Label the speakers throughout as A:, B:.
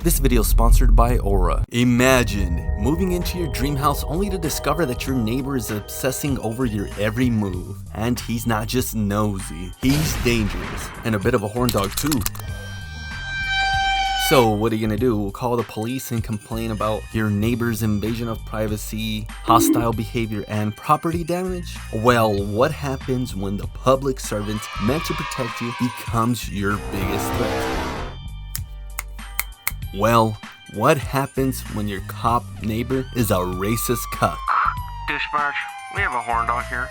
A: This video is sponsored by Aura. Imagine moving into your dream house only to discover that your neighbor is obsessing over your every move. And he's not just nosy, he's dangerous. And a bit of a horn dog too. So what are you gonna do? Call the police and complain about your neighbor's invasion of privacy, hostile behavior, and property damage? Well, what happens when the public servant meant to protect you becomes your biggest threat? Well, what happens when your cop neighbor is a racist cuck?
B: Dispatch, we have a horn dog here.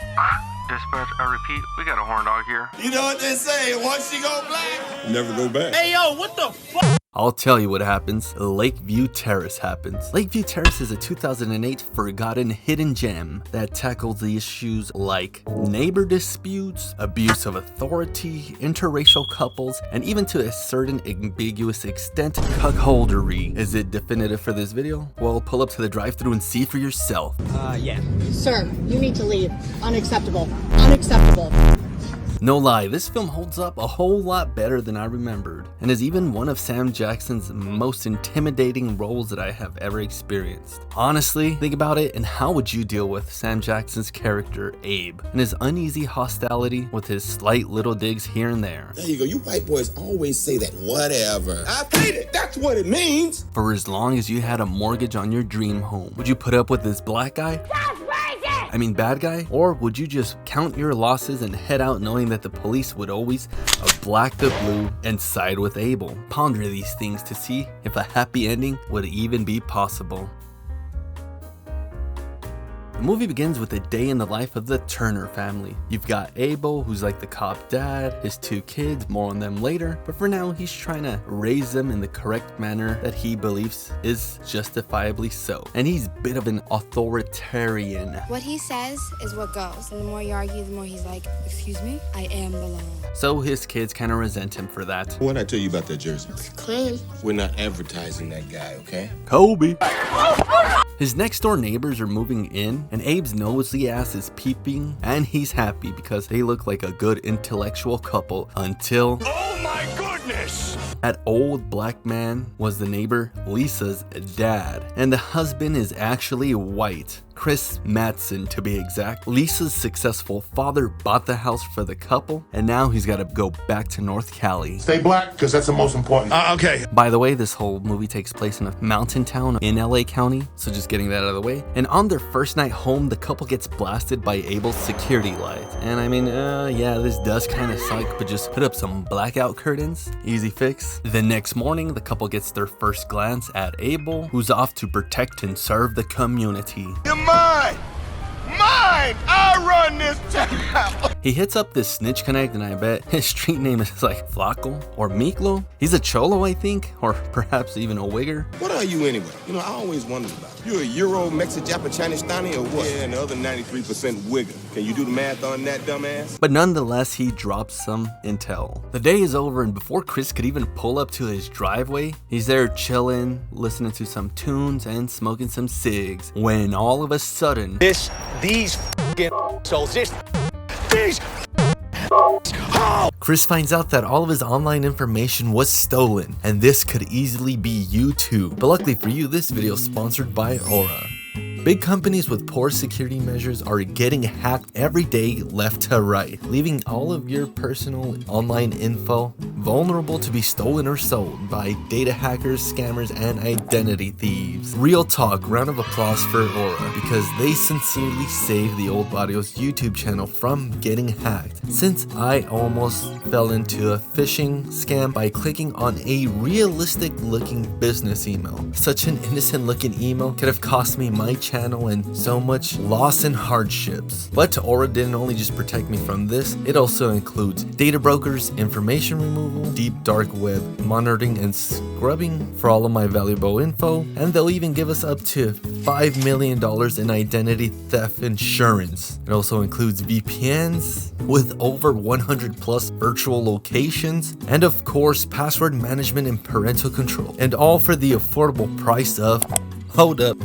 B: Dispatch, I repeat, we got a horn dog here.
C: You know what they say, once you go black,
D: never go back.
C: Hey yo, what the fuck?
A: I'll tell you what happens. Lakeview Terrace happens. Lakeview Terrace is a 2008 forgotten hidden gem that tackles the issues like neighbor disputes, abuse of authority, interracial couples, and even to a certain ambiguous extent, cuckoldery. Is it definitive for this video? Well, pull up to the drive-thru and see for yourself.
E: Yeah. Sir, you need to leave. Unacceptable. Unacceptable.
A: No lie, this film holds up a whole lot better than I remembered, and is even one of Sam Jackson's most intimidating roles that I have ever experienced. Honestly, think about it, and how would you deal with Sam Jackson's character, Abe, and his uneasy hostility with his slight little digs here and there?
D: There you go. You white boys always say that whatever. I hate it. That's what it means.
A: For as long as you had a mortgage on your dream home, would you put up with this black guy? Bad guy? Or would you just count your losses and head out knowing that the police would always black the blue and side with Abel? Ponder these things to see if a happy ending would even be possible. The movie begins with a day in the life of the Turner family. You've got Abel, who's like the cop dad, his two kids, more on them later, but for now he's trying to raise them in the correct manner that he believes is justifiably so. And he's a bit of an authoritarian.
F: What he says is what goes, and the more you argue, the more he's like, excuse me, I am the law.
A: So his kids kind of resent him for that.
D: What'd I tell you about that jersey?
F: It's clean.
D: We're not advertising that guy, okay?
A: Kobe! His next door neighbors are moving in, and Abe's nosy ass is peeping, and he's happy because they look like a good intellectual couple until...
C: Oh my goodness!
A: That old black man was the neighbor Lisa's dad, and the husband is actually white. Chris Mattson to be exact. Lisa's successful father bought the house for the couple, and now he's got to go back to North Cali.
G: Stay black, because that's the most important.
C: Okay.
A: By the way, this whole movie takes place in a mountain town in LA County, so just getting that out of the way. And on their first night home, the couple gets blasted by Abel's security lights. And yeah, this does kind of suck, but just put up some blackout curtains. Easy fix. The next morning, the couple gets their first glance at Abel, who's off to protect and serve the community.
C: Mine! I run this town!
A: He hits up this snitch connect, and I bet his street name is like Flaco or Miklo. He's a cholo, I think, or perhaps even a wigger.
D: What are you anyway? You know, I always wondered about it. You a Euro, Mexican, Japanese, Chinese, or what? Yeah, and the other 93% wigger. Can you do the math on that, dumbass?
A: But nonetheless, he drops some intel. The day is over, and before Chris could even pull up to his driveway, he's there chilling, listening to some tunes and smoking some cigs, when all of a sudden, Chris finds out that all of his online information was stolen, and this could easily be you too. But luckily for you, this video is sponsored by Aura. Big companies with poor security measures are getting hacked every day left to right, leaving all of your personal online info vulnerable to be stolen or sold by data hackers, scammers, and identity thieves. Real talk, round of applause for Aura, because they sincerely saved the old Barrio's YouTube channel from getting hacked, since I almost fell into a phishing scam by clicking on a realistic looking business email. Such an innocent looking email could have cost me my channel and so much loss and hardships. But Aura didn't only just protect me from this, it also includes data brokers, information removal, deep dark web monitoring and scrubbing for all of my valuable info, and they'll even give us up to $5 million in identity theft insurance. It also includes VPNs with over 100 plus virtual locations, and of course password management and parental control, and all for the affordable price of, hold up,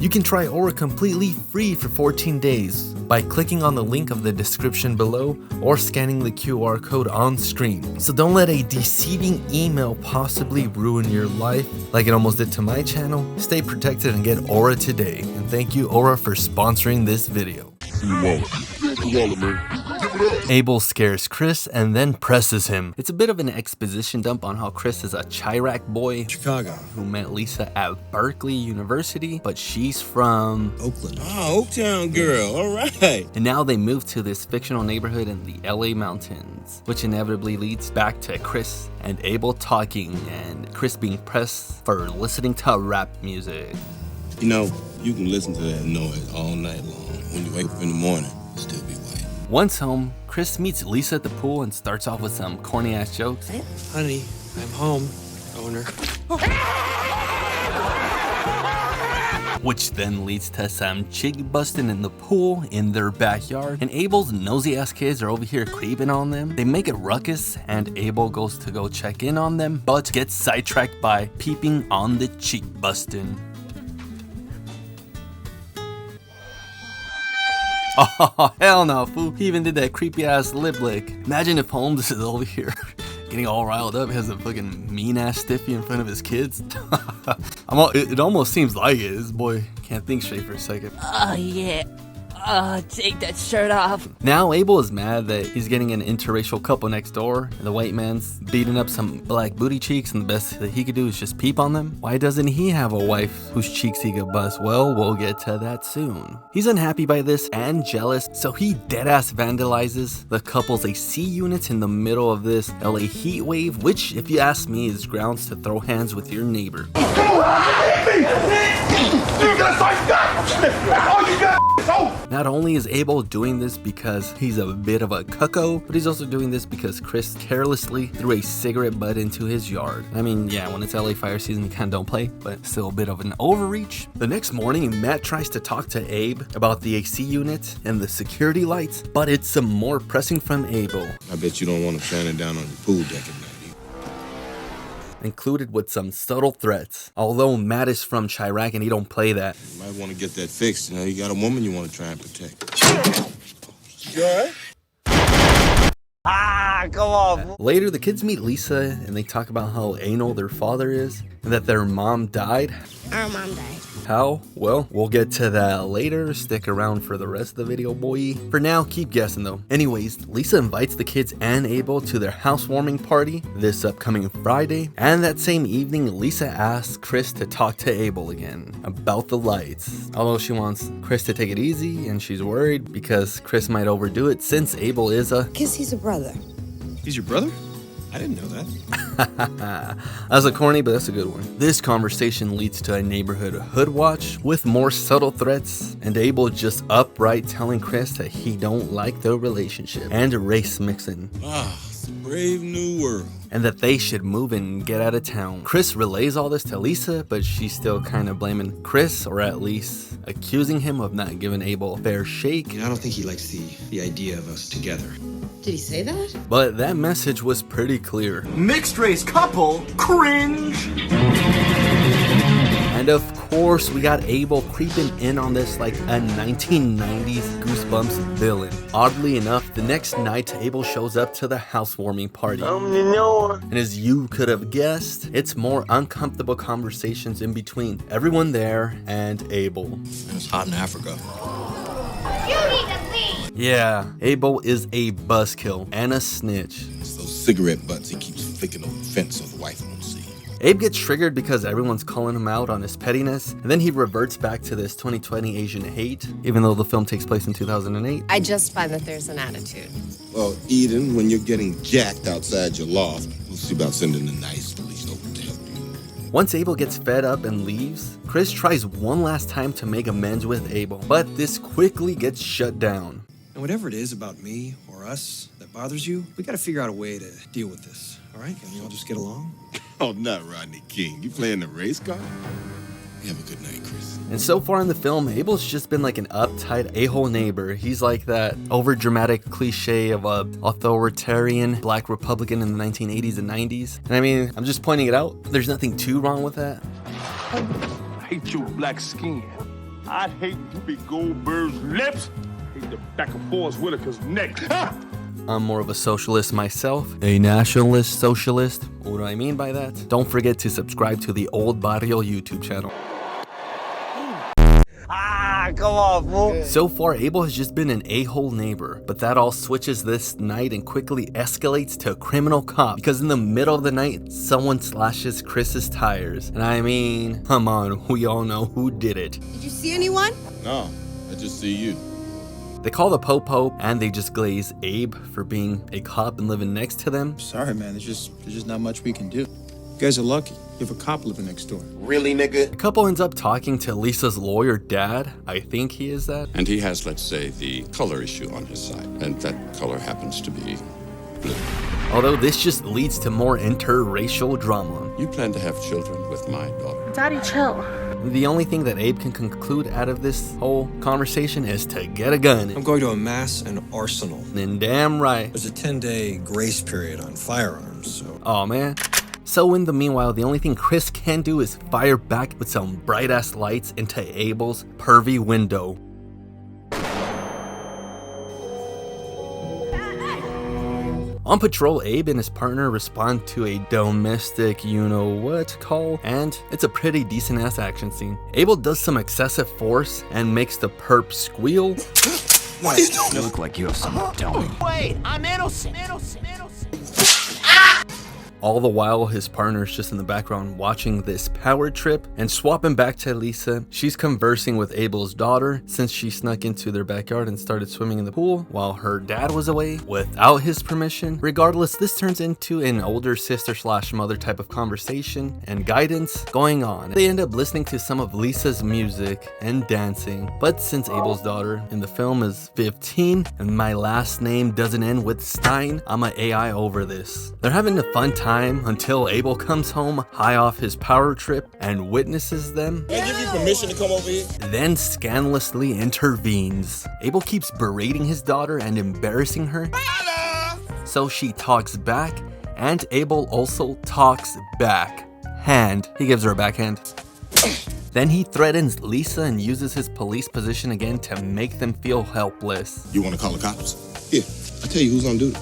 A: You can try Aura completely free for 14 days by clicking on the link of the description below or scanning the QR code on screen. So don't let a deceiving email possibly ruin your life like it almost did to my channel. Stay protected and get Aura today. And thank you, Aura, for sponsoring this video. Abel scares Chris and then presses him. It's a bit of an exposition dump on how Chris is a Chirac boy,
H: Chicago,
A: who met Lisa at Berkeley University, but she's from
H: Oakland.
D: Oh, Oaktown girl, all right.
A: and now they move to this fictional neighborhood in the LA mountains, which inevitably leads back to Chris and Abel talking and Chris being pressed for listening to rap music.
D: You know, you can listen to that noise all night long. When you wake up in the morning, it'll still be white.
A: Once home, Chris meets Lisa at the pool and starts off with some corny ass jokes.
H: Honey, I'm home, owner.
A: Which then leads to some chick busting in the pool in their backyard. And Abel's nosy ass kids are over here creeping on them. They make a ruckus and Abel goes to go check in on them, but gets sidetracked by peeping on the cheek busting. Oh, hell no, fool. He even did that creepy ass lip lick. Imagine if Holmes is over here getting all riled up, has a fucking mean ass stiffy in front of his kids. It almost seems like it. This boy can't think straight for a second.
I: Oh yeah. Take that shirt off.
A: Now Abel is mad that he's getting an interracial couple next door and the white man's beating up some black booty cheeks and the best that he could do is just peep on them. Why doesn't he have a wife whose cheeks he could bust? Well, we'll get to that soon. He's unhappy by this and jealous, so he deadass vandalizes the couple's AC units in the middle of this LA heat wave, which, if you ask me, is grounds to throw hands with your neighbor. Not only is Abel doing this because he's a bit of a cucko, but he's also doing this because Chris carelessly threw a cigarette butt into his yard. I mean, yeah, when it's LA fire season, you kinda don't play, but still a bit of an overreach. The next morning, Matt tries to talk to Abe about the AC unit and the security lights, but it's some more pressing from Abel.
D: I bet you don't want to shine it down on your pool deck at night.
A: Included with some subtle threats. Although Matt is from Chirac and he don't play that.
D: You might want to get that fixed. You know, you got a woman you want to try and protect.
C: You all right?
A: Later, the kids meet Lisa and they talk about how anal their father is and that their mom died.
F: Our mom died.
A: How? Well, we'll get to that later. Stick around for the rest of the video, boy. For now, keep guessing though. Anyways, Lisa invites the kids and Abel to their housewarming party this upcoming Friday. And that same evening, Lisa asks Chris to talk to Abel again about the lights. Although she wants Chris to take it easy and she's worried because Chris might overdo it since Abel is a...
I: Guess he's a brother.
H: He's your brother? I didn't know that.
A: That's a corny, but that's a good one. This conversation leads to a neighborhood hood watch with more subtle threats and Abel just upright telling Chris that he don't like their relationship and race mixing.
D: It's a brave new world.
A: And that they should move and get out of town. Chris relays all this to Lisa, but she's still kind of blaming Chris, or at least accusing him of not giving Abel a fair shake.
H: I don't think he likes the idea of us together.
E: Did he say that?
A: But that message was pretty clear.
C: Mixed race couple? Cringe!
A: And of course, we got Abel creeping in on this like a 1990s Goosebumps villain. Oddly enough, the next night, Abel shows up to the housewarming party. And as you could have guessed, it's more uncomfortable conversations in between everyone there and Abel.
H: It's hot in Africa.
A: Yeah, Abel is a buzzkill and a snitch.
D: It's those cigarette butts he keeps flicking over the fence so the wife won't see.
A: Abe gets triggered because everyone's calling him out on his pettiness, and then he reverts back to this 2020 Asian hate, even though the film takes place in 2008.
J: I just find that there's an attitude.
D: Well, Eden, when you're getting jacked outside your loft, we'll see about sending the nice police over to help you.
A: Once Abel gets fed up and leaves, Chris tries one last time to make amends with Abel, but this quickly gets shut down.
H: And whatever it is about me or us that bothers you, we gotta figure out a way to deal with this, all right? Can we all just get along?
D: Oh, not Rodney King. You playing the race car? You have a good night, Chris.
A: And so far in the film, Abel's just been like an uptight a-hole neighbor. He's like that over-dramatic cliche of a authoritarian black Republican in the 1980s and 90s. And I mean, I'm just pointing it out. There's nothing too wrong with that.
C: I hate your black skin.
G: I'd hate Whoopi Goldberg's lips. Hate the back of Forrest Whitaker's neck.
A: I'm more of a socialist myself, a nationalist socialist. What do I mean by that? Don't forget to subscribe to the Old Barrio YouTube channel.
C: Come on, fool.
A: So far, Abel has just been an a-hole neighbor, but that all switches this night and quickly escalates to a criminal cop because in the middle of the night, someone slashes Chris's tires. And I mean, come on, we all know who did it.
E: Did you see anyone?
D: No, I just see you.
A: They call the po-po and they just glaze Abe for being a cop and living next to them.
H: Sorry, man. There's just not much we can do. You guys are lucky. You have a cop living next door.
D: Really, nigga?
A: The couple ends up talking to Lisa's lawyer dad. I think he is that.
K: And he has, let's say, the color issue on his side. And that color happens to be blue.
A: Although this just leads to more interracial drama.
K: You plan to have children with my daughter.
L: Daddy, chill.
A: The only thing that Abe can conclude out of this whole conversation is to get a gun.
H: I'm going to amass an arsenal.
A: And damn right.
H: There's a 10-day grace period on firearms, so...
A: Oh man. So in the meanwhile, the only thing Chris can do is fire back with some bright-ass lights into Abel's pervy window. On patrol, Abe and his partner respond to a domestic you-know-what call, and it's a pretty decent-ass action scene. Abel does some excessive force and makes the perp squeal.
C: What are you doing? You look like you have something to tell me.
I: Wait, I'm innocent.
A: All the while, his partner's just in the background watching this power trip. And swapping back to Lisa, she's conversing with Abel's daughter since she snuck into their backyard and started swimming in the pool while her dad was away without his permission. Regardless, this turns into an older sister slash mother type of conversation and guidance going on. They end up listening to some of Lisa's music and dancing. But since Abel's daughter in the film is 15 and my last name doesn't end with Stein, I'm an AI over this. They're having a fun time until Abel comes home high off his power trip and witnesses them.
D: Can I give you permission to come over here?
A: Then scandalously intervenes. Abel keeps berating his daughter and embarrassing her. So she talks back, and Abel also talks back. He gives her a backhand. Then he threatens Lisa and uses his police position again to make them feel helpless.
D: You want to call the cops? Here, I'll tell you who's on duty.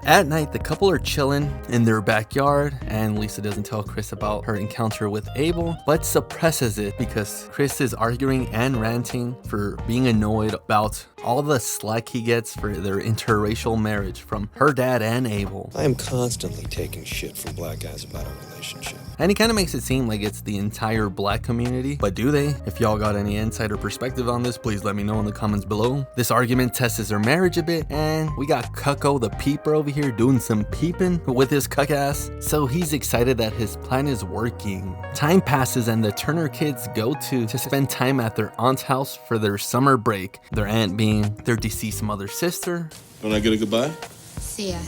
A: At night, the couple are chilling in their backyard, and Lisa doesn't tell Chris about her encounter with Abel, but suppresses it because Chris is arguing and ranting for being annoyed about all the slack he gets for their interracial marriage from her dad and Abel.
H: I am constantly taking shit from black guys about our relationship.
A: And he kind of makes it seem like it's the entire black community, but do they? If y'all got any insight or perspective on this, please let me know in the comments below. This argument tests their marriage a bit, and we got Cucko the peeper over here doing some peeping with his cuck ass, so he's excited that his plan is working. Time passes and the Turner kids go to spend time at their aunt's house for their summer break, their aunt being their deceased mother's sister.
D: Don't I get a goodbye?
F: See ya.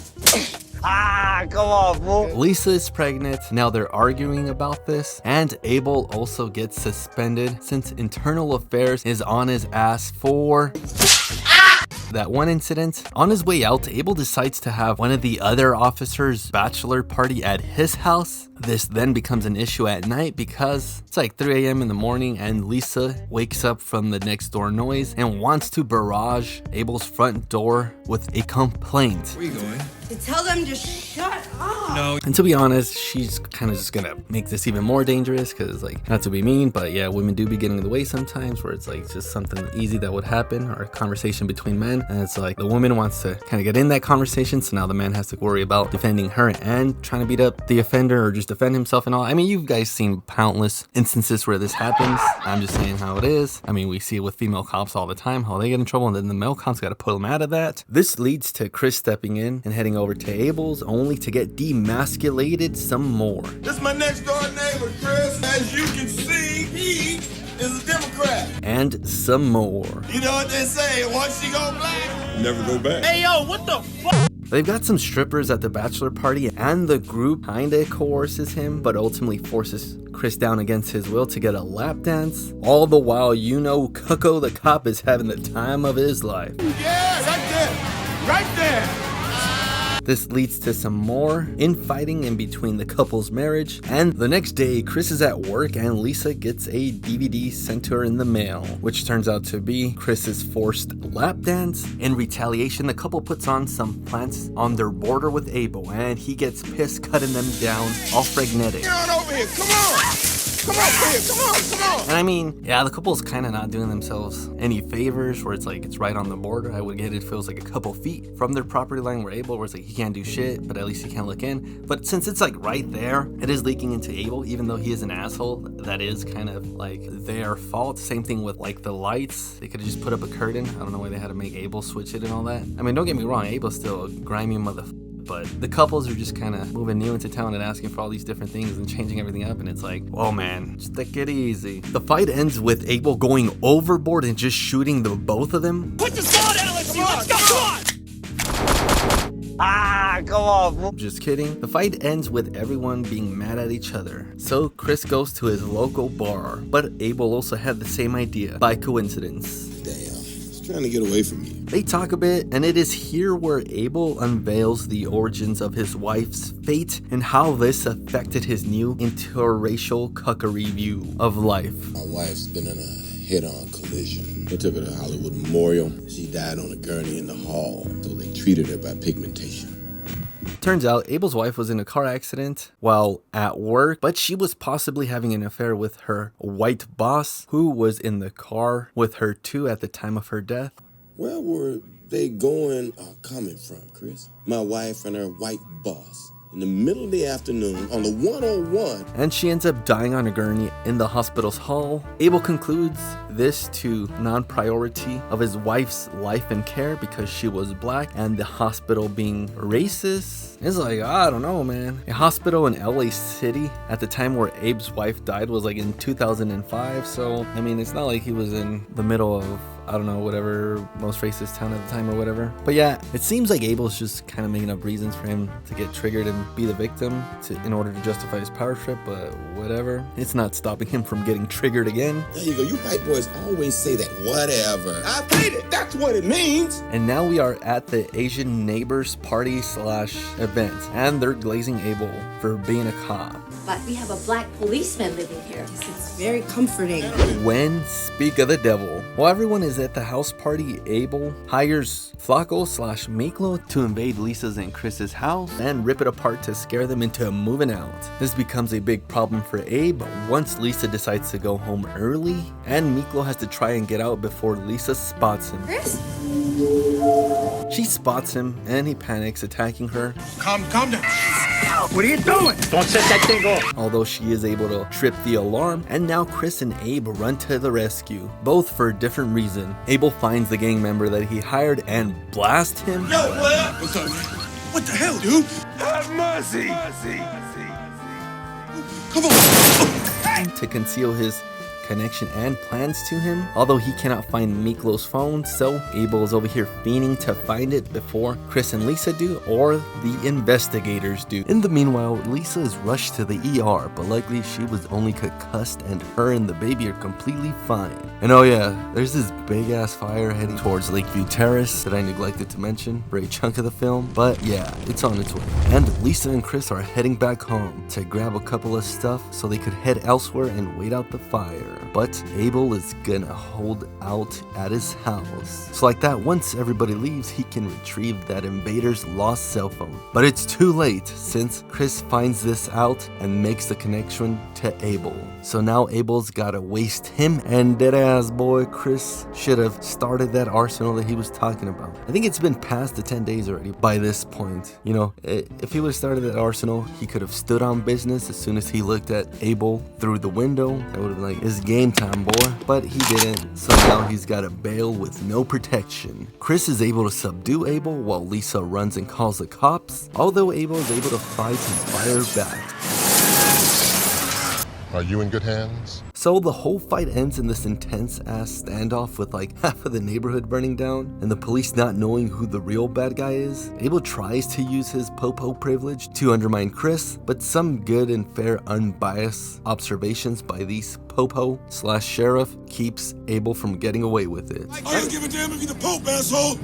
C: Come on, fool.
A: Lisa is pregnant, now they're arguing about this, and Abel also gets suspended since internal affairs is on his ass for that one incident. On his way out, Abel decides to have one of the other officers' bachelor party at his house. This then becomes an issue at night because it's like 3 a.m. in the morning and Lisa wakes up from the next door noise and wants to barrage Abel's front door with a complaint.
H: Where are you going?
E: To tell them to shut up.
H: No.
A: And to be honest, she's kind of just gonna make this even more dangerous because, like, not to be mean, but yeah, women do be getting in the way sometimes where it's like just something easy that would happen or a conversation between men. And it's like the woman wants to kind of get in that conversation, so now the man has to worry about defending her and trying to beat up the offender or just defend himself and all. I mean, you guys seen countless instances where this happens. I'm just saying how it is. I mean, we see it with female cops all the time, how they get in trouble and then the male cops got to pull them out of that. This leads to Chris stepping in and heading over to Abel's only to get demasculated some more.
D: This is my next door neighbor, Chris. As you can see, he is a Democrat.
A: And some more.
D: You know what they say, once you go black, never go back.
C: Hey, yo, what the fuck?
A: They've got some strippers at the bachelor party and the group kinda coerces him, but ultimately forces Chris down against his will to get a lap dance. All the while, you know, Cucko the cop is having the time of his life.
D: Yeah, right there. Right there.
A: This leads to some more infighting in between the couple's marriage, and the next day Chris is at work and Lisa gets a DVD sent to her in the mail, which turns out to be Chris's forced lap dance. In retaliation, the couple puts on some plants on their border with Abel, and he gets pissed, cutting them down, all frenetic.
D: Get on over here, come on! Come on, Chris, come on!
A: And I mean, yeah, the couple's kind of not doing themselves any favors, where it's like it's right on the border. I would get it feels like a couple feet from their property line, where Abel, where it's like he can't do shit, but at least he can't look in. But since it's like right there, it is leaking into Abel, even though he is an asshole. That is kind of like their fault. Same thing with like the lights. They could have just put up a curtain. I don't know why they had to make Abel switch it and all that. I mean, don't get me wrong, Abel's still a grimy motherfucker. But the couples are just kind of moving new into town and asking for all these different things and changing everything up. And it's like, whoa, man, just take it easy. The fight ends with Abel going overboard and just shooting the both of them.
C: Put the saw down, let's go, come on! Come on, fool.
A: Just kidding. The fight ends with everyone being mad at each other. So Chris goes to his local bar, but Abel also had the same idea by coincidence.
D: Damn, he's trying to get away from you.
A: They talk a bit, and it is here where Abel unveils the origins of his wife's fate and how this affected his new interracial cuckery view of life.
D: My wife's been in a head-on collision. They took her to Hollywood Memorial. She died on a gurney in the hall, so they treated her by pigmentation.
A: Turns out Abel's wife was in a car accident while at work, but she was possibly having an affair with her white boss, who was in the car with her too at the time of her death.
D: Where were they going or coming from, Chris? My wife and her white boss. In the middle of the afternoon on the 101.
A: And she ends up dying on a gurney in the hospital's hall. Abel concludes this to non-priority of his wife's life and care because she was black, and the hospital being racist. It's like, I don't know, man. A hospital in LA City at the time where Abe's wife died was like in 2005. So, I mean, it's not like he was in the middle of, I don't know, whatever most racist town at the time or whatever. But yeah, it seems like Abel's just kind of making up reasons for him to get triggered and be the victim in order to justify his power trip, but whatever. It's not stopping him from getting triggered again.
D: There you go. You white boys always say that. Whatever. I hate it. That's what it means.
A: And now we are at the Asian neighbors party / event, and they're glazing Abel for being a cop.
L: But we have a black policeman living here.
E: It's very comforting.
A: When speak of the devil. While everyone is at the house party, Abel hires Flaco / Miklo to invade Lisa's and Chris's house and rip it apart to scare them into moving out. This becomes a big problem for Abe once Lisa decides to go home early, and Miklo has to try and get out before Lisa spots him.
L: Chris?
A: She spots him and he panics, attacking her.
C: Calm down. What are you doing? Don't set that thing off.
A: Although she is able to trip the alarm, and now Chris and Abe run to the rescue, both for a different reason. Abel finds the gang member that he hired and blasts him.
C: Yo, what? What's up, man? What the hell, dude? Have mercy. Come on.
A: To conceal his connection and plans to him, although he cannot find Miklo's phone, so Abel is over here fiending to find it before Chris and Lisa do, or the investigators do. In the meanwhile, Lisa is rushed to the ER, but likely she was only concussed and her and the baby are completely fine. And oh yeah, there's this big ass fire heading towards Lakeview Terrace that I neglected to mention for a chunk of the film, but yeah, it's on its way. And Lisa and Chris are heading back home to grab a couple of stuff so they could head elsewhere and wait out the fire. But Abel is gonna hold out at his house. So like that, once everybody leaves, he can retrieve that invader's lost cell phone. But it's too late since Chris finds this out and makes the connection to Abel. So now Abel's gotta waste him, and deadass boy Chris should have started that arsenal that he was talking about. I think it's been past the 10 days already by this point. You know, if he would have started that arsenal, he could have stood on business as soon as he looked at Abel through the window. That would have been like, it's game time, boy. But he didn't, so now he's gotta bail with no protection. Chris is able to subdue Abel while Lisa runs and calls the cops, although Abel is able to fight and fire back.
K: Are you in good hands?
A: So the whole fight ends in this intense ass standoff with like half of the neighborhood burning down and the police not knowing who the real bad guy is. Abel tries to use his popo privilege to undermine Chris, but some good and fair unbiased observations by these popo / sheriff keeps Abel from getting away with it.
D: I don't give a damn if you're the Pope, asshole.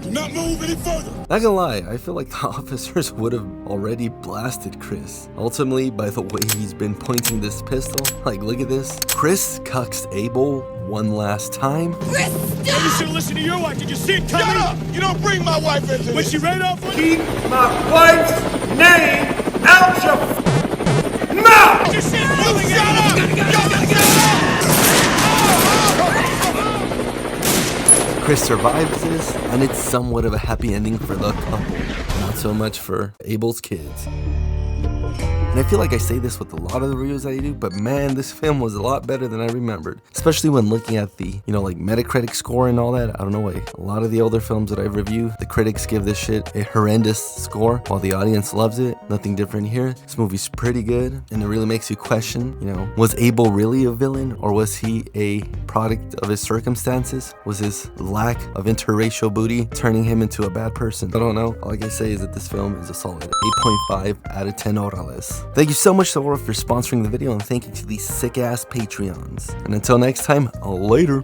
D: Do not move any further.
A: Not gonna lie, I feel like the officers would have already blasted Chris. Ultimately, by the way he's been pointing this pistol, like look at this. Chris cucks Abel one last time.
C: Chris, stop! You should have listened to your wife. Did you see it coming?
D: Shut up! You don't bring my wife into this.
C: When she ran off with
G: Keep my wife's name out your mouth!
C: Did you see it coming?
D: Shut up!
A: Chris survives this, and it's somewhat of a happy ending for the couple. Not so much for Abel's kids. And I feel like I say this with a lot of the reviews I do, but man, this film was a lot better than I remembered. Especially when looking at the, like Metacritic score and all that. I don't know why. A lot of the older films that I've reviewed, the critics give this shit a horrendous score, while the audience loves it. Nothing different here. This movie's pretty good, and it really makes you question, was Abel really a villain, or was he a product of his circumstances? Was his lack of interracial booty turning him into a bad person? I don't know. All I can say is that this film is a solid 8.5 out of 10 orales. Thank you so much to Aura for sponsoring the video, and thank you to these sick ass Patreons. And until next time, later.